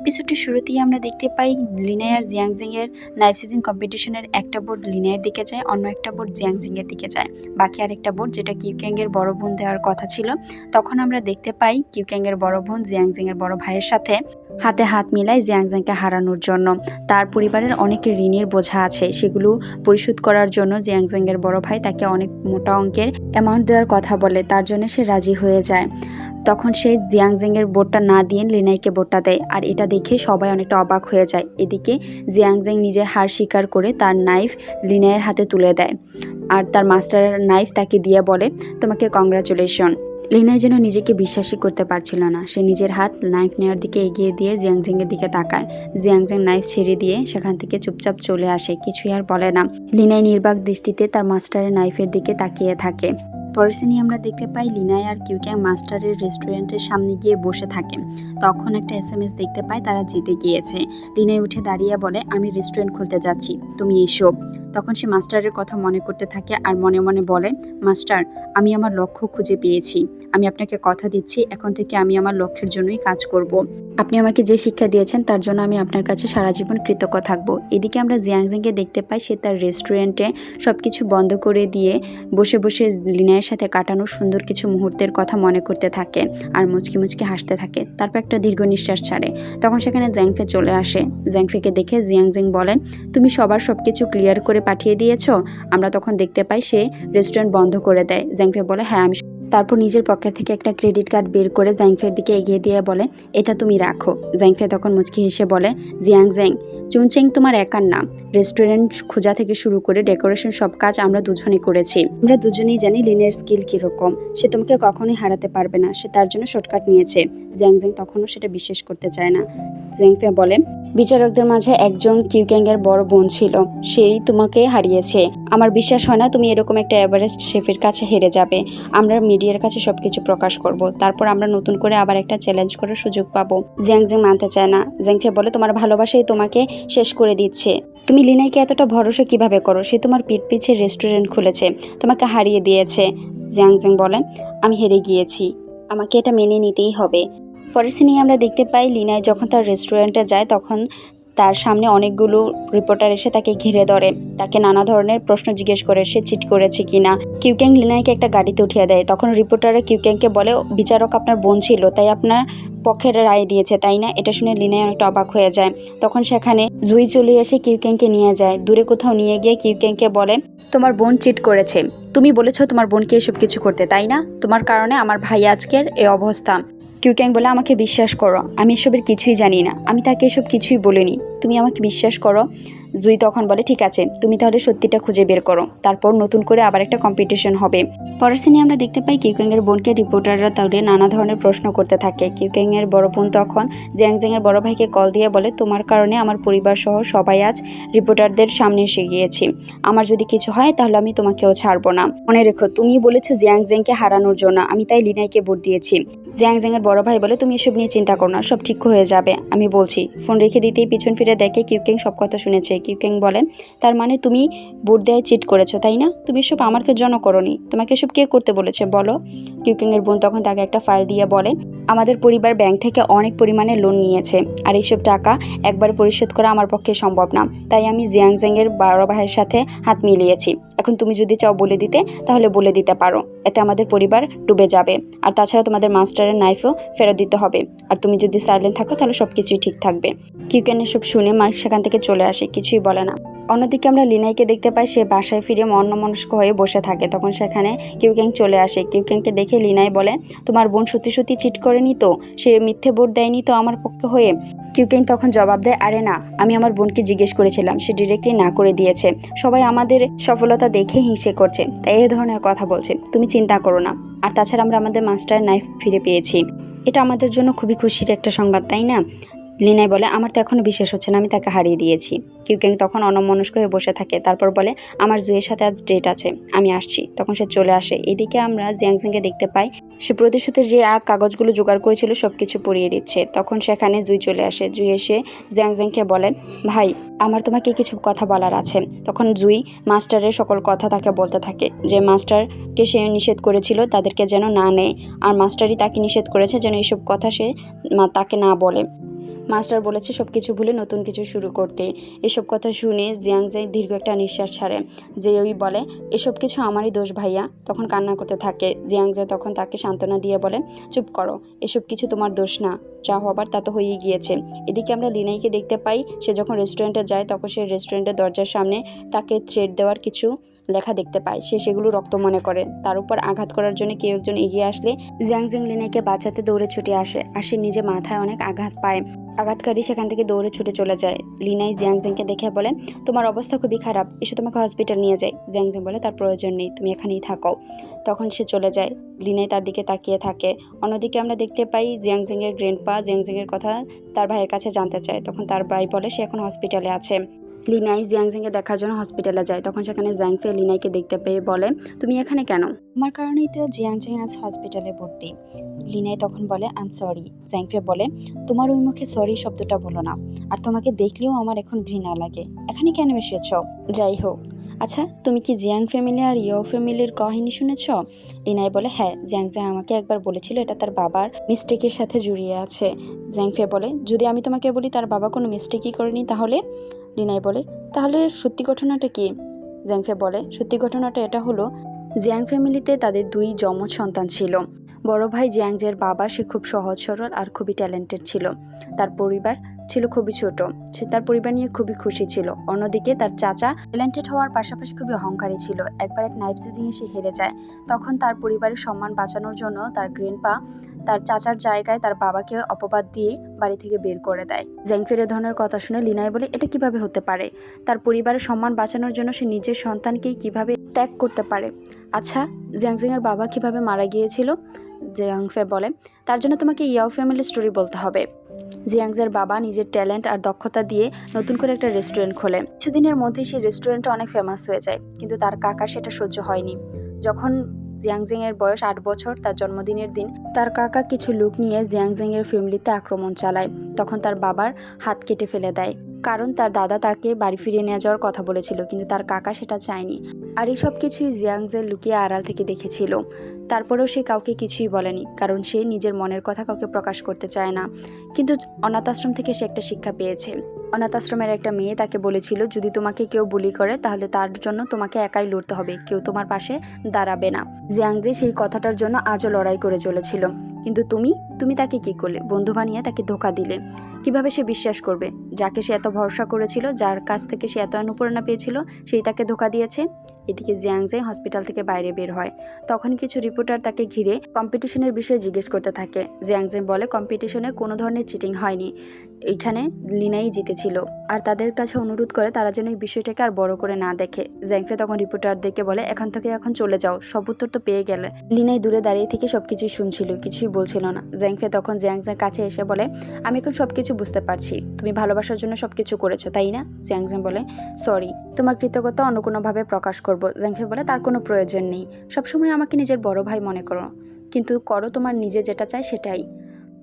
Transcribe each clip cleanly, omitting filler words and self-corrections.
এপিসোডটির শুরুতেই আমরা দেখতে পাই লিনাই আর জিয়াংজিং এর নাইফ সিজিং কম্পিটিশনের একটা বোর্ড লিনাইয়ের দিকে যায়, অন্য একটা বোর্ড জিয়াংজিং এর দিকে যায়। বাকি আরেকটা বোর্ড যেটা কিউক্যাং এর বড় বোন দেওয়ার কথা ছিল, তখন আমরা দেখতে পাই কিউক্যাং এর বড় বোন জিয়াংজিং এর বড় ভাইয়ের সাথে হাতে হাত মিলায় জিয়াংজিংকে হারানোর জন্য। তার পরিবারের অনেক ঋণের বোঝা আছে, সেগুলো পরিশোধ করার জন্য জিয়াংজিং এর বড় ভাই তাকে অনেক মোটা অঙ্কের অ্যামাউন্ট দেওয়ার কথা বলে, তার জন্য সে রাজি হয়ে যায়। তখন সে জিয়াংজিং এর বোর্ডটা না দিয়ে লিনাইকে বোর্ডটা দেয়, আর এটা দেখে সবাই অনেকটা অবাক হয়ে যায়। এদিকে জিয়াংজিং নিজের হার স্বীকার করে তার নাইফ লিনাইয়ের হাতে তুলে দেয়, আর তার মাস্টারের নাইফ তাকে দিয়ে বলে, তোমাকে কংগ্রাচুলেশন। লিনাই যেন নিজেকে বিশ্বাসই করতে পারছিল না। সে নিজের হাত নাইফ নেওয়ার দিকে এগিয়ে দিয়ে জিয়াংজিং এর দিকে তাকায়। জিয়াংজিং নাইফ ছেড়ে দিয়ে সেখান থেকে চুপচাপ চলে আসে, কিছুই আর বলে না। লিনাই নির্বাক দৃষ্টিতে তার মাস্টারের নাইফের দিকে তাকিয়ে থাকে। পরের সিনে আমরা দেখতে পাই লিনাই আর কিউক্যাং মাস্টারের রেস্টুরেন্টের সামনে গিয়ে বসে থাকে। তখন একটা এসএমএস দেখতে পায় তারা জিতে গিয়েছে। লিনাই উঠে দাঁড়িয়ে বলে, আমি রেস্টুরেন্ট খুলতে যাচ্ছি, তুমি এসো। তখন সে মাস্টারের কথা মনে করতে থাকে আর মনে মনে বলে, মাস্টার, আমি আমার লক্ষ্য খুঁজে পেয়েছি। আমি আপনাকে কথা দিচ্ছি, এখন থেকে আমি আমার লক্ষ্যের জন্যই কাজ করব। আপনি আমাকে যে শিক্ষা দিয়েছেন তার জন্য আমি আপনার কাছে সারা জীবন কৃতজ্ঞ থাকব। এদিকে আমরা জিয়াংজিংকে দেখতে পাই, সে তার রেস্টুরেন্টে সবকিছু বন্ধ করে দিয়ে বসে বসে লিনাইয়ের সাথে কাটানো সুন্দর কিছু মুহূর্তের কথা মনে করতে থাকে আর মুচকি মুচকি হাসতে থাকে। তারপর একটা দীর্ঘ নিঃশ্বাস ছাড়ে। তখন সেখানে জ্যাংফে চলে আসে। জ্যাংফেকে দেখে জিয়াংজিং বলেন, তুমি সবার সবকিছু ক্লিয়ার করে পাঠিয়ে দিয়েছো? আমরা তখন দেখতে পাই সে রেস্টুরেন্ট বন্ধ করে দেয়। জ্যাংফে বলে, হ্যাঁ আমি। তারপর নিজের পকেট থেকে একটা ক্রেডিট কার্ড বের করে জ্যাংফের দিকে এগিয়ে দিয়ে বলে, এটা তুমি রাখো। জ্যাংফে তখন মুচকি হেসে বলে, জিয়াংজিং, চুনচেং তোমার একার না। রেস্টুরেন্ট খোঁজা থেকে শুরু করে ডেকোরেশন সব কাজ আমরা দুজনেই করেছি। আমরা দুজনেই জানি লিনের স্কিল কিরকম। সে তোমাকে কখনোই হারাতে পারবে না, সে তার জন্য শর্টকাট নিয়েছে। জিয়াংজিং তখনও সেটা বিশ্বাস করতে চায় না। জ্যাংফে বলে, বিচারকদের মাঝে একজন কিউক্যাং এর বড় বোন ছিল, সেই তোমাকে হারিয়েছে। আমার বিশ্বাস হয় না তুমি এরকম একটা এভারেস্ট শেফের কাছে হেরে যাবে। আমরা মিডিয়ার কাছে সবকিছু প্রকাশ করব, তারপর আমরা নতুন করে আবার একটা চ্যালেঞ্জ করার সুযোগ পাবো। জিয়াংজিং মানতে চায় না। জ্যাংফে বলে, তোমার ভালোবাসাই তোমাকে শেষ করে দিচ্ছে। তুমি লিনাইকে এতটা ভরসা কিভাবে করো? সে তোমার পিঠ পিছে রেস্টুরেন্ট খুলেছে, তোমাকে হারিয়ে দিয়েছে। জিয়াংজিং বলে, আমি হেরে গিয়েছি, আমাকে এটা মেনে নিতেই হবে। পরের সিনে আমরা দেখতে পাই লিনাই যখন তার রেস্টুরেন্টে যায়, তখন তার সামনে অনেকগুলো রিপোর্টার এসে তাকে ঘিরে ধরে, তাকে নানা ধরনের প্রশ্ন জিজ্ঞেস করে সে চিট করেছে কিনা। কিউক্যাং লিনাইকে একটা গাড়িতে উঠিয়ে দেয়। তখন রিপোর্টাররা কিউক্যাংকে বলে, বিচারক আপনার বোন ছিল, তাই আপনার পক্ষের রায় দিয়েছে, তাই না? এটা শুনে লিনাই অনেকটা অবাক হয়ে যায়। তখন সেখানে জুই চলে এসে কিউক্যাংকে নিয়ে যায়। দূরে কোথাও নিয়ে গিয়ে কিউক্যাংকে বলে, তোমার বোন চিট করেছে, তুমি বলেছো তোমার বোনকে এসব কিছু করতে, তাই না? তোমার কারণে আমার ভাই আজকের এই অবস্থা। কিউক্যাং বলে, আমাকে বিশ্বাস করো, আমি এসবের কিছুই জানি না, আমি তাকে এসব কিছুই বলিনি, তুমি আমাকে বিশ্বাস করো। জুই তখন বলে, ঠিক আছে, তুমি তাহলে সত্যিটা খুঁজে বের করো, তারপর নতুন করে আবার একটা কম্পিটিশন হবে। পরের সিনে আমরা দেখতে পাই কিউক্যাং এর বোনকে রিপোর্টাররা তাহলে নানা ধরনের প্রশ্ন করতে থাকে। কিউক্যাং এর বড় বোন তখন জিয়াংজিং এর বড় ভাইকে কল দিয়ে বলে, তোমার কারণে আমার পরিবার সহ সবাই আজ রিপোর্টারদের সামনে এসে গিয়েছি। আমার যদি কিছু হয় তাহলে আমি তোমাকেও ছাড়বো না। মনে রেখো, তুমি বলেছো জিয়াংজিংকে হারানোর জন্য, আমি তাই লিনাইকে ভোট দিয়েছি। জিয়াংজিং এর বড় ভাই বলে, তুমি এসব নিয়ে চিন্তা করো না, সব ঠিক হয়ে যাবে, আমি বলছি। ফোন রেখে দিতেই পিছন ফিরে দেখে কিউক্যাং সব কথা শুনেছে। কিউক্যাং বলে, তার মানে তুমি ভোট দেয় চিট করেছো, তাই না? তুমি এসব আমাকে জন্য করোনি, তোমাকে এসব কে করতে বলেছে বলো? কিউক্যাং এর বোন তখন তাকে একটা ফাইল দিয়ে বলে, আমাদের পরিবার ব্যাংক থেকে অনেক পরিমাণে লোন নিয়েছে, আর এইসব টাকা একবার পরিশোধ করা আমার পক্ষে সম্ভব না, তাই আমি জিয়াংজিং এর বড় ভাইয়ের সাথে হাত মিলিয়েছি। এখন তুমি যদি চাও বলে দিতে তাহলে বলে দিতে পারো, এতে আমাদের পরিবার ডুবে যাবে। আর তাছাড়া তোমাদের মাস্টারের নাইফও ফেরত দিতে হবে। আর তুমি যদি সাইলেন্ট থাকো তাহলে সবকিছুই ঠিক থাকবে। কিউক্যাং এসব শুনে মা সেখান থেকে চলে আসে, কিছুই বলে না। অন্যদিকে আমরা লিনাইকে দেখতে পাই, সে বাসায় ফিরে অন্যমনস্ক হয়ে বসে থাকে। তখন সেখানে কিউক্যাং চলে আসে। কিউক্যাংকে দেখে লিনাই বলে, তোমার বোন সত্যি সত্যি চিট করেনি তো? সে মিথ্যে ভোট দেয়নি তো আমার পক্ষে হয়ে? কিউক্যাং তখন জবাব দেয়, আরে না, আমি আমার বোনকে জিজ্ঞেস করেছিলাম, সে ডিরেক্টলি না করে দিয়েছে। সবাই আমাদের সফলতা দেখে হিংসে করছে, তাই এই ধরনের কথা বলছে, তুমি চিন্তা করো না। আর তাছাড়া আমরা আমাদের মাস্টার নাইফ ফিরে পেয়েছি, এটা আমাদের জন্য খুবই খুশির একটা সংবাদ, তাই না? লিনাই বলে, আমার তো এখনো বিশ্বাস হচ্ছে না আমি তাকে হারিয়ে দিয়েছি। কিউক্যাং তখন অন্যমনস্ক হয়ে বসে থাকে। তারপর বলে, আমার জুয়ের সাথে আজ ডেট আছে, আমি আসছি। তখন সে চলে আসে। এদিকে আমরা জিয়াংজিংকে দেখতে পাই, সে প্রতিশোধের যে কাগজগুলো জোগাড় করেছিল সবকিছু পড়িয়ে দিচ্ছে। তখন সেখানে জুই চলে আসে। জুই এসে জিয়াংজিংকে বলে, ভাই, আমার তোমাকে কিছু কথা বলার আছে। তখন জুই মাস্টারের সকল কথা তাকে বলতে থাকে, যে মাস্টারকে সে নিষেধ করেছিল তাদেরকে যেন না নেয়, আর মাস্টারই তাকে নিষেধ করেছে যেন এইসব কথা সে তাকে না বলে। মাস্টার বলেছে সব কিছু ভুলে নতুন কিছু শুরু করতে। এসব কথা শুনে জিয়াংজাং দীর্ঘ একটা নিঃশ্বাস ছাড়ে। জেইউই বলে, এসব কিছু আমারই দোষ ভাইয়া। তখন কান্না করতে থাকে। জিয়াংজাং তখন তাকে সান্ত্বনা দিয়ে বলে, চুপ করো, এসব কিছু তোমার দোষ না, যা হবার তা তো হয়েই গিয়েছে। এদিকে আমরা লিনাইকে দেখতে পাই, সে যখন রেস্টুরেন্টে যায় তখন সে রেস্টুরেন্টের দরজার সামনে তাকে থ্রেড দেওয়ার কিছু লেখা দেখতে পায়। সে সেগুলো রক্ত মনে করে। তার উপর আঘাত করার জন্য কেউ একজন এগিয়ে আসলে জিয়াংজাং লিনাইকে বাঁচাতে দৌড়ে ছুটে আসে, আর সে নিজে মাথায় অনেক আঘাত পায়। আঘাতকারী সেখান থেকে দৌড়ে ছুটে চলে যায়। লিনাই জিয়াংজাংকে দেখে বলে, তোমার অবস্থা খুবই খারাপ, এসে তোমাকে হসপিটাল নিয়ে যায়। জিয়াংজাং বলে, তার প্রয়োজন নেই, তুমি এখানেই থাকো। তখন সে চলে যায়। লিনাই তার দিকে তাকিয়ে থাকে। অন্যদিকে আমরা দেখতে পাই জিয়াংজাংয়ের গ্র্যান্ডপা জিয়াংজাংয়ের কথা তার ভাইয়ের কাছে জানতে চায়। তখন তার ভাই বলে সে এখন হসপিটালে আছে। লিনাই জিয়াংজাংকে দেখার জন্য হসপিটালে যায়। তখন সেখানে জাংফে লিনাইকে দেখতে পেয়ে বলে, তুমি এখানে কেন? আমার কারণেই তো জিয়াংজাং আজ হসপিটালে ভর্তি। লিনাই তখন বলে, আই এম সরি। জাংফে বলে, তোমার ওই মুখে সরি শব্দটা বলো না, আর তোমাকে দেখলেও আমার এখন ঘৃণা লাগে। এখানে কেন এসেছ? যাই হোক, আচ্ছা তুমি কি জিয়াং ফ্যামিলি আর ইয়ো ফ্যামিলির কাহিনী শুনেছ? লিনাই বলে, হ্যাঁ, জিয়াংজাং আমাকে একবার বলেছিল এটা তার বাবার মিস্টেকের সাথে জড়িয়ে আছে। জাংফে বলে, যদি আমি তোমাকে বলি তার বাবা কোনো মিস্টেকই করেনি তাহলে? লিনাই বলে, তাহলে সত্যি ঘটনাটা কি? জাংফে বলে, সত্যি ঘটনাটা এটা হলো, জিয়াং ফ্যামিলিতে তাদের 2 যমজ সন্তান ছিল। বড় ভাই জিয়াংজের বাবা, সে খুব সহজ সরল আর খুবই ট্যালেন্টেড ছিল। তার পরিবার ছিল খুবই ছোট, সে তার পরিবার নিয়ে খুবই খুশি ছিল। অন্যদিকে তার চাচা ট্যালেন্টেড হওয়ার পাশাপাশি খুবই অহংকারী ছিল। একবার এক নাইফ সিজিংয়ে সে হেরে যায়। তখন তার পরিবারের সম্মান বাঁচানোর জন্য তার গ্র্যান্ডপা তার চাচার জায়গায় তার বাবাকে অপবাদ দিয়ে বাড়ি থেকে বের করে দেয়। জাংফের এ ধরনের কথা শুনে লিনাই বলে, এটা কিভাবে হতে পারে? তার পরিবারের সম্মান বাঁচানোর জন্য সে নিজের সন্তানকেই কিভাবে ত্যাগ করতে পারে? আচ্ছা, জিয়াংজিংয়ের বাবা কিভাবে মারা গিয়েছিল? জিয়াংফে বলে, তার জন্য তোমাকে ইয়াও ফ্যামিলি স্টোরি বলতে হবে। জিয়াংজের বাবা নিজের ট্যালেন্ট আর দক্ষতা দিয়ে নতুন করে একটা রেস্টুরেন্ট খোলে। কিছুদিনের মধ্যেই সেই রেস্টুরেন্টটা অনেক ফেমাস হয়ে যায়, কিন্তু তার কাকার সেটা সহ্য হয়নি। যখন জিয়াংজিং এর বয়স 8 বছর, তার জন্মদিনের দিন, তার কাকা কিছু লোক নিয়ে জিয়াংজিং এর ফ্যামিলিতে আক্রমণ চালায়। তখন তার বাবার হাত কেটে ফেলে দেয়, কারণ তার দাদা তাকে বাড়ি ফিরিয়ে নিয়ে যাওয়ার কথা বলেছিল, কিন্তু তার কাকা সেটা চায়নি। আর এইসব কিছুই জিয়াংজে লুকিয়ে আড়াল থেকে দেখেছিল। তারপরেও সে কাউকে কিছুই বলেনি, কারণ সে নিজের মনের কথা কাউকে প্রকাশ করতে চায় না। কিন্তু অনাথ আশ্রম থেকে সে একটা শিক্ষা পেয়েছে। অনাথ আশ্রমের একটা মেয়ে তাকে বলেছিল, যদি তোমাকে কেউ বুলি করে তাহলে তার জন্য তোমাকে একাই লড়তে হবে, কেউ তোমার পাশে দাঁড়াবে না। জিয়াংজে সেই কথাটার জন্য আজও লড়াই করে চলেছিল। কিন্তু তুমি তাকে কি করলে? বন্ধু বানিয়ে তাকে ধোঁকা দিলে। কিভাবে সে বিশ্বাস করবে যাকে সে এত ভরসা করেছিল, যার কাছ থেকে সে এত অনুপ্রেরণা পেয়েছিল, সেই তাকে ধোঁকা দিয়েছে? এদিকে জিয়াংজে হসপিটাল থেকে বাইরে বের হয়। তখন কিছু রিপোর্টার তাকে ঘিরে কম্পিটিশনের বিষয়ে জিজ্ঞেস করতে থাকে। জিয়াংজে বলে, কম্পিটিশনে কোনো ধরনের চিটিং হয়নি, এইখানে লিনাই জিতেছিল। আর তাদের কাছে অনুরোধ করে তারা যেন এই বিষয়টাকে আর বড় করে না দেখে। জাংফে তখন রিপোর্টারদেরকে বলে, এখান থেকে এখন চলে যাও, সব উত্তর তো পেয়ে গেলে। লিনাই দূরে দাঁড়িয়ে থেকে সবকিছুই শুনছিল, কিছুই বলছিল না। জাংফে তখন জিয়াংজের কাছে এসে বলে, আমি এখন সবকিছু বুঝতে পারছি, তুমি ভালোবাসার জন্য সবকিছু করেছো, তাই না? জিয়াংজে বলে, সরি, তোমার কৃতজ্ঞতা অন্য কোনোভাবে প্রকাশ করব। জাংফে বলে, তার কোনো প্রয়োজন নেই, সবসময় আমাকে নিজের বড় ভাই মনে করো, কিন্তু করো তোমার নিজে যেটা চাই সেটাই।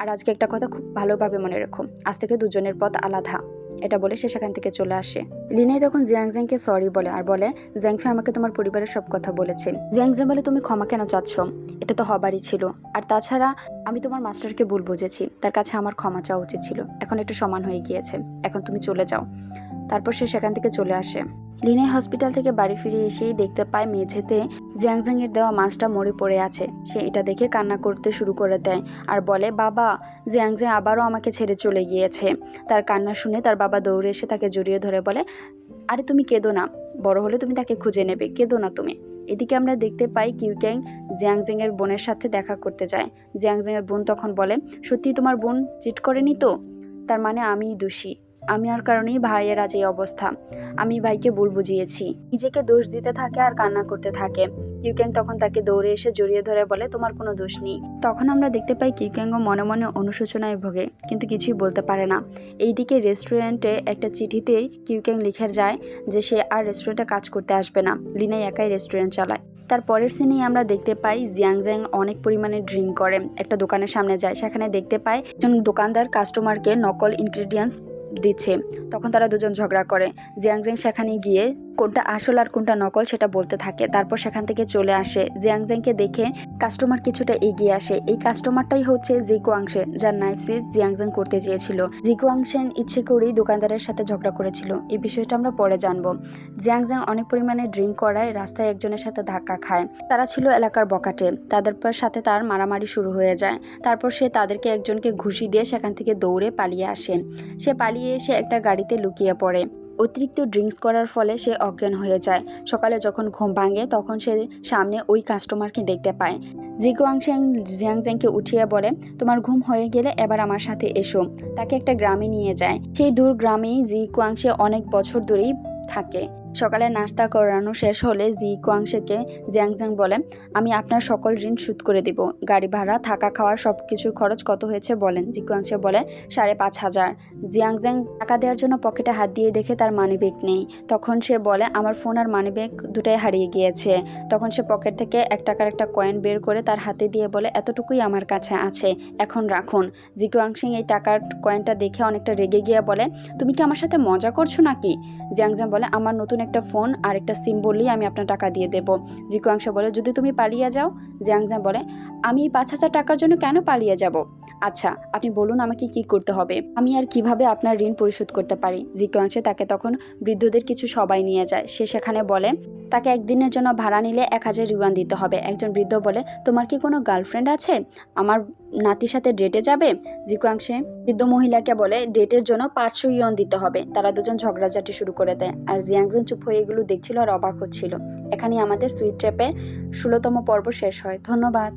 আর আজকে একটা কথা খুব ভালোভাবে মনে রেখো, আজ থেকে দুজনের পথ আলাদা। এটা বলে সে সেখান থেকে চলে আসে। লিনাই তখন জিয়াংজেংকে সরি বলে আর বলে, জাংফে আমাকে তোমার পরিবারের সব কথা বলেছে। জিয়াংজেং বলে, তুমি ক্ষমা কেন চাচ্ছ? এটা তো হবারই ছিল। আর তাছাড়া আমি তোমার মাস্টারকে ভুল বুঝেছি, তার কাছে আমার ক্ষমা চাওয়া উচিত ছিল। এখন একটু সমান হয়ে গিয়েছে, এখন তুমি চলে যাও। তারপর সে সেখান থেকে চলে আসে। লিনাই হসপিটাল থেকে বাড়ি ফিরে এসেই দেখতে পায় মেঝেতে জিয়াংজেং এর দেওয়া মাছটা মরে পড়ে আছে। সে এটা দেখে কান্না করতে শুরু করে দেয় আর বলে, বাবা, জিয়াংজেং আবারও আমাকে ছেড়ে চলে গিয়েছে। তার কান্না শুনে তার বাবা দৌড়ে এসে তাকে জড়িয়ে ধরে বলে, আরে তুমি কেঁদো না, বড় হলে তুমি তাকে খুঁজে নেবে, কেঁদো না তুমি। এদিকে আমরা দেখতে পাই কিউক্যাং জিয়াংজেং এর বোনের সাথে দেখা করতে যায়। জিয়াংজেং এর বোন তখন বলে, সত্যি তোমার বোন চিট করেনি তো? তার মানে আমিই দোষী, আমি আর কারণেই ভাইয়ের আজ এই অবস্থা। আমি ভাইকে ভুল বুঝিয়েছি। নিজেকে দোষ দিতে থাকে আর কান্না করতে থাকে। কিউক্যাং তখন তাকে দৌড়ে এসে জড়িয়ে ধরে বলে, তোমার কোনো দোষ নেই। তখন আমরা দেখতে পাই কিউক্যাংও মনে মনে অনুশোচনায় ভোগে, কিন্তু কিছুই বলতে পারে না। এইদিকে রেস্টুরেন্টে একটা চিঠিতে কিউক্যাং লিখে যায় যে সে আর রেস্টুরেন্টে কাজ করতে আসবে না। লিনাই একাই রেস্টুরেন্ট চালায়। তার পরের সিনেই আমরা দেখতে পাই জিয়াংজেং অনেক পরিমাণে ড্রিঙ্ক করে একটা দোকানের সামনে যায়। সেখানে দেখতে পাই একজন দোকানদার কাস্টমারকে নকল ইনগ্রেডিয়েন্টস দিচ্ছে। তখন তারা দুজন ঝগড়া করে। জিয়াংজেং সেখানে গিয়ে কোনটা আসল আর কোনটা নকল সেটা বলতে থাকে। তারপর সেখান থেকে চলে আসে। জিয়াংজেংকে দেখে কাস্টমার কিছুটা এগিয়ে আসে। এই কাস্টমারটাই হচ্ছে জি কুয়াংশে, যার নাইফ সিজ জিয়াংজেং করতে চেয়েছিল। জি কুয়াংশেন ইচ্ছে করেই দোকানদারের সাথে ঝগড়া করেছিল। এই বিষয়টা আমরা পরে জানবো। জিয়াংজেং অনেক পরিমাণে ড্রিঙ্ক করায় রাস্তায় একজনের সাথে ধাক্কা খায়। তারা ছিল এলাকার বখাটে। তাদের সাথে তার মারামারি শুরু হয়ে যায়। তারপর সে তাদেরকে একজনকে ঘুষি দিয়ে সেখান থেকে দৌড়ে পালিয়ে আসে। সে পালিয়ে এসে একটা গাড়িতে লুকিয়ে পড়ে। অতিরিক্ত ড্রিঙ্কস করার ফলে সে অজ্ঞান হয়ে যায়। সকালে যখন ঘুম ভাঙে তখন সে সামনে ওই কাস্টমারকে দেখতে পায়। জি কুয়াংশেং জিয়াংজেংকে উঠিয়ে বলে, তোমার ঘুম হয়ে গেলে এবার আমার সাথে এসো। তাকে একটা গ্রামে নিয়ে যায়। সেই দূর গ্রামেই জি কুয়াংশে অনেক বছর ধরেই থাকে। সকালে নাস্তা করানো শেষ হলে জি কুয়াংশেকে জিয়াংজেং বলে, আমি আপনার সকল ঋণ শোধ করে দিব। গাড়ি ভাড়া, থাকা, খাওয়ার সব কিছুর খরচ কত হয়েছে বলেন। জি কুয়াংশে বলে 5,500। জিয়াংজেং টাকা দেওয়ার জন্য পকেটে হাত দিয়ে দেখে তার মানিব্যাগ নেই। তখন সে বলে, আমার ফোন আর মানিব্যাগ দুটাই হারিয়ে গিয়েছে। তখন সে পকেট থেকে 1 টাকার একটা কয়েন বের করে তার হাতে দিয়ে বলে, এতটুকুই আমার কাছে আছে, এখন রাখুন। জি কুয়াংশিং এই টাকার কয়েনটা দেখে অনেকটা রেগে গিয়ে বলে, তুমি কি আমার সাথে মজা করছো নাকি? জিয়াংজেং বলে, আমার নতুন একটা ফোন আর একটা সিম বললেই আমি আপনার টাকা দিয়ে দেবো। জি কুয়াংশে বলে, যদি তুমি পালিয়ে যাও? জিয়াংজেং বলে, আমি 5,000 টাকার জন্য কেন পালিয়ে যাব? আচ্ছা, আপনি বলুন আমাকে কি করতে হবে, আমি আর কিভাবে আপনার ঋণ পরিশোধ করতে পারি। জি কুয়াংশে তাকে তখন বৃদ্ধদের কিছু সবাই নিয়ে যায়। সে সেখানে বলে, তাকে একদিনের জন্য ভাড়া নিলে 1,000 ইউয়ান দিতে হবে। একজন বৃদ্ধ বলে, তোমার কি কোনো গার্লফ্রেন্ড আছে? আমার নাতির সাথে ডেটে যাবে? জি কুয়াংশে বৃদ্ধ মহিলাকে বলে, ডেটের জন্য 500 ইউয়ান দিতে হবে। তারা দুজন ঝগড়াঝাটি শুরু করে দেয়। আর জিয়াংজেং চুপ হয়ে এগুলো দেখছিল আর অবাক হচ্ছিল। এখানেই আমাদের সুইট ট্র্যাপের 16তম পর্ব শেষ হয়। ধন্যবাদ।